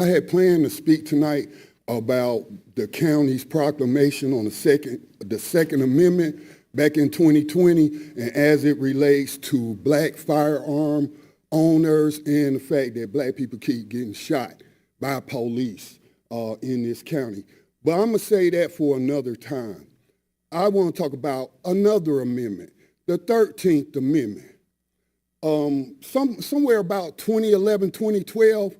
I had planned to speak tonight about the county's proclamation on the Second Amendment back in 2020, and as it relates to black firearm owners and the fact that black people keep getting shot by police in this county. But I'm going to say that for another time. I want to talk about another amendment, the 13th Amendment. Somewhere about 2011, 2012,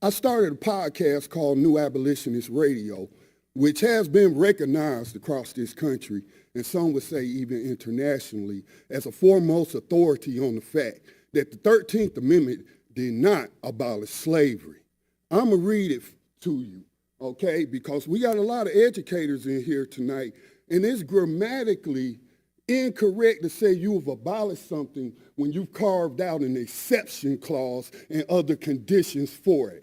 I started a podcast called New Abolitionist Radio, which has been recognized across this country, and some would say even internationally, as a foremost authority on the fact that the 13th Amendment did not abolish slavery. I'm going to read it to you, okay, because we got a lot of educators in here tonight, and it's grammatically incorrect to say you have abolished something when you've carved out an exception clause and other conditions for it.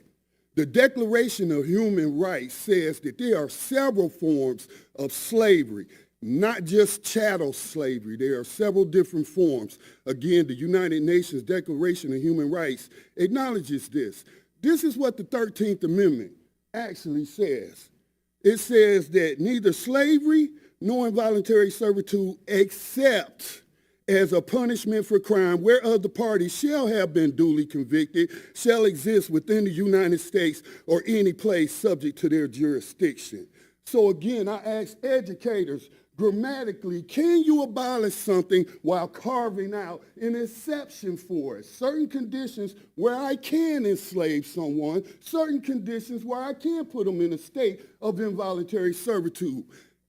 The Declaration of Human Rights says that there are several forms of slavery, not just chattel slavery. There are several different forms. Again, the United Nations Declaration of Human Rights acknowledges this. This is what the 13th Amendment actually says. It says that neither slavery nor involuntary servitude except as a punishment for crime whereof the parties shall have been duly convicted shall exist within the United States or any place subject to their jurisdiction. So again, I ask educators, grammatically, can you abolish something while carving out an exception for it? Certain conditions where I can enslave someone, certain conditions where I can put them in a state of involuntary servitude.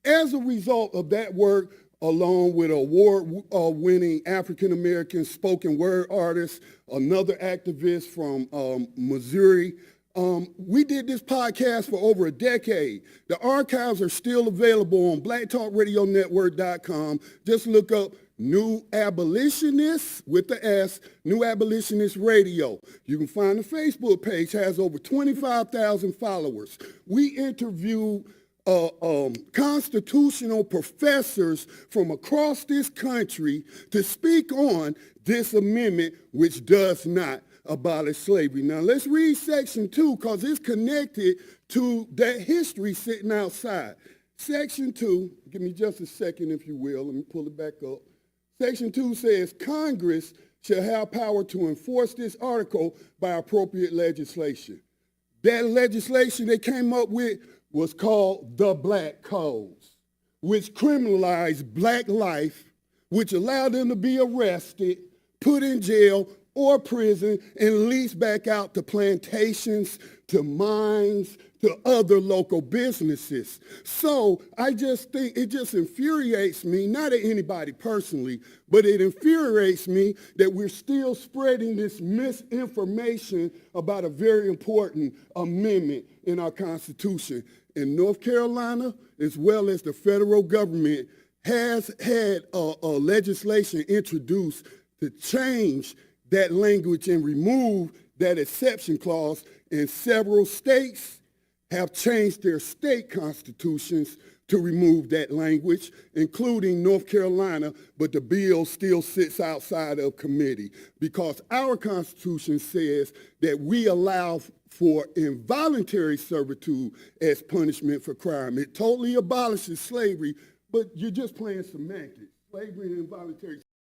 As a result of that work, along with award-winning African-American spoken word artist, another activist from Missouri, we did this podcast for over a decade. The archives are still available on blacktalkradionetwork.com. Just look up New Abolitionists with the S, New Abolitionist Radio. You can find the Facebook page, has over 25,000 followers. We interviewed constitutional professors from across this country to speak on this amendment, which does not abolish slavery. Now let's read section 2 because it's connected to that history sitting outside. Section 2, give me just a second if you will, let me pull it back up. Section 2 says, Congress shall have power to enforce this article by appropriate legislation. That legislation they came up with was called the Black Codes, which criminalized black life, which allowed them to be arrested, put in jail or prison, and leased back out to plantations, to mines, to other local businesses. So I just think it just infuriates me, not at anybody personally, but it infuriates me that we're still spreading this misinformation about a very important amendment in our Constitution. In North Carolina, as well as the federal government, has had a legislation introduced to change that language and remove that exception clause, and several states have changed their state constitutions to remove that language, including North Carolina, but the bill still sits outside of committee because our Constitution says that we allow for involuntary servitude as punishment for crime. It totally abolishes slavery, but you're just playing semantics. Slavery and involuntary